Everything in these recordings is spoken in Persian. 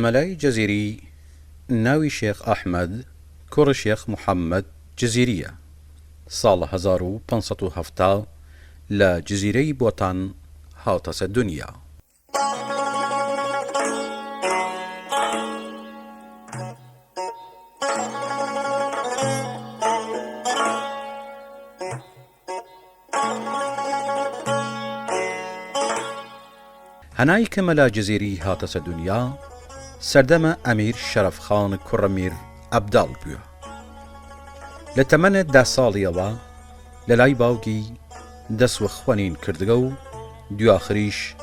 مەلای جەزیری ناوی شێخ ئەحمەد کوڕی شێخ محەممەد جزیریە. ساڵە 1570 لە جزیرەی بۆتان هاتە سەر دنیا. هەنایی کە مەلا جزیری هاتە سەر دنیا سەردەمە ئەمیر شەرەفخان کوڕە میر ئەبداڵ بووە. لە تەمەنە 10 ساڵیەوە لە لای باوکی دەست و خوێنین کردگە و دواخریش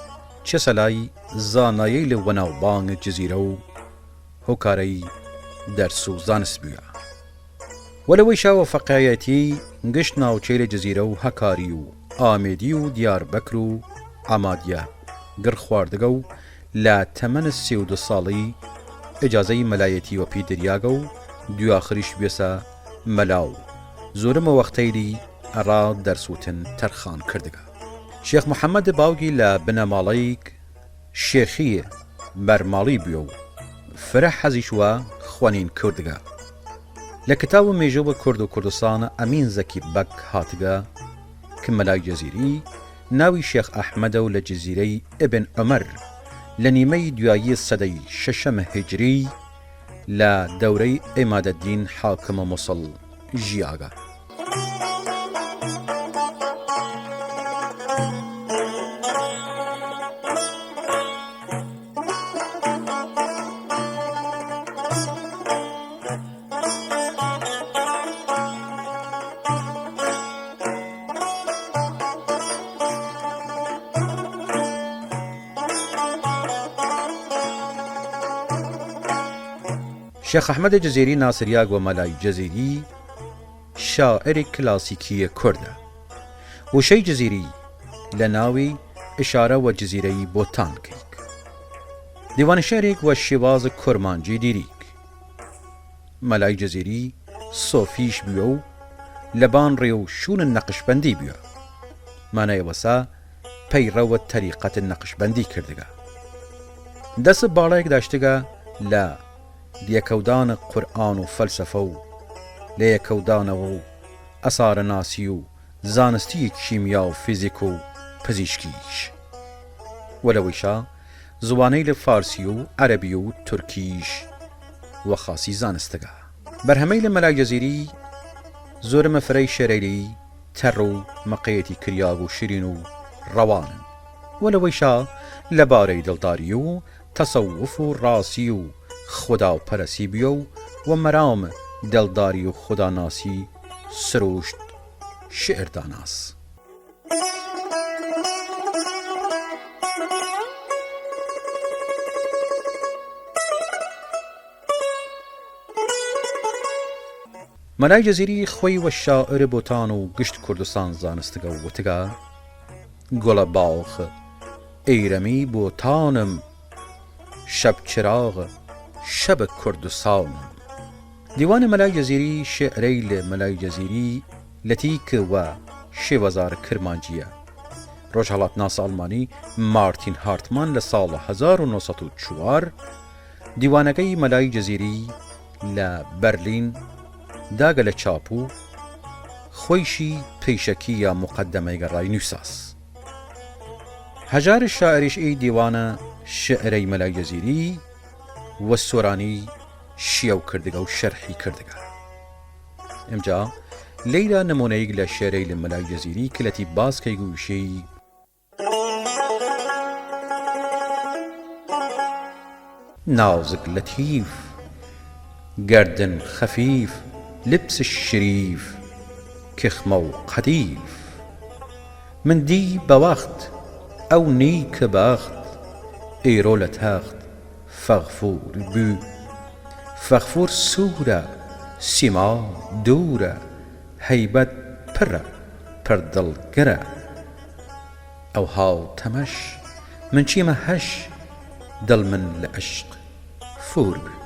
چێسە لای زانایەی لە وەناوبانگ جزیرە و هۆکارەی دەرس و زانست بووە. وەلەوەی شاوە فەقێیەتی گشت ناوچەی لە جزیرە و هەکاری و ئامێدی و دیاربەکر و ئامادیە گر خواردگە و لە تەمەنە 32 ساڵی ئیجازەی مەلایەتی وەپی دریاگە و دواخریش بێسە مەلا و زۆرمە وەختەیری ئەڕا دەرسوتن تەرخان کردگە. شێخ محەممەد باوکی لە بنەماڵەیەک شێخی بەرماڵی بووە و فرە حەزیش وە خوێنین کردگە. لە کتاب و مێژە بە کورد و کوردستان ئەمین زەکی بەک هاتگە کە مەلای جەزیری ناوی شێخ ئەحمەدە و لە جزیرەی ئبن عومەر لە نیمەی دوایی سەدەی 6 هیجری لە دەورەی ئێمادەدین حاکمە مووسڵ ژیاگە. شێخ ئەحمەد جزیری ناسریاگ و مەلای جەزیری شاعری کلاسیکی کوردە. وشەی جزیری لە ناوی ئشارە و جزیرەی بۆتان کەیک. دیوان شێرێک وە شێواز کورمانجی دیریک. مەلای جەزیری سۆفیش بووە و لەبان ڕێ و شوون نەقشبەندی بووە. مانایەوەسا پەیڕەوە تەریقەت نەقشبەندی کردگە. دەست باڵایەک داشتگە لە لێکەودانە قورئان و فەلسەفە و لە یەکەودانەوە و ئەسارە ناسی و زانستی کیمیا و فیزیک و پزیشکیش. وەلەوەیشا زوانەی لە فارسی و عەرەبی و تورکیش وە خاسی زانستگە. بەرهەمەی لە مەلای جەزیری زۆرمە فرەی شێرەیلی تەڕ و مەقەیەتی کریاگ و شیرین و ڕەوانن. وەلەوەیشا لەبارەی دڵداری و تەسەووف و ڕاسی و خدا و پەرەسی بیە و مەرام دڵداری و خوداناسی سروشت شعرداناس. مەلای جەزیری خۆی وە شاعر بۆتان و گشت کوردستان زانستگە و وتگە گوڵە باوخ ئەیرەمی بۆتانم شەب چراغ شەبە کوردستانم. دیوانی مەلای جەزیری شعرەی لە مەلای جەزیری لەتیکە وە شێوەزار کرمانجیە. ڕۆژهەڵاتناسە ئەڵمانی مارتین هارتمان لە ساڵە 1904 دیوانەکەی مەلای جەزیری لە بەرلین داگە لە چاپ و خۆیشی پێیشەکی یا مقدمەی گەڕای نووساس. هەژار شاعریش ئەی دیوانە شعرەی مەلای جەزیری وە سۆرانی شیاو کردگە و شەرحی کردگە. ئەمجا لەیدا نمونەیەک لە شێرەی لە مەلای جەزیری کلەتی باسکەی گوشەی نازك لطيف گردن خفيف لبس الشريف كخمة وقديف من دي بوقت أو نيك بخت إيرو لتاخت فغفور بو فغفور سورة سما دورة هيبت برة پردل گرة أو هاو تمش من چي مهش دل من لعشق فور بو.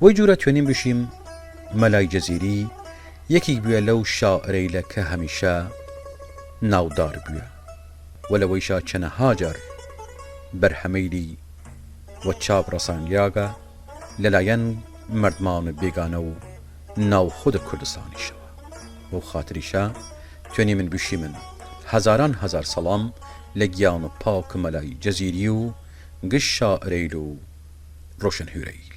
وەی جوورە توێنین بشیم مەلای جەزیری یەکێک بووە لەو شاعرەی کە هەمیشە ناودار بووە و لەوەیشا چەنەها جار بەرهەمەیلی و چاپ ڕەسانیاگە لەلایەن مردمان بێگانە و ناوخۆدە کوردستانیشەوە بۆ خاتریشە توێنی من بشی من هەزاران هەزار سەڵام لە گیان و پاک مەلای جەزیری و گشت شاعرەیل و ڕۆشنهورەیل.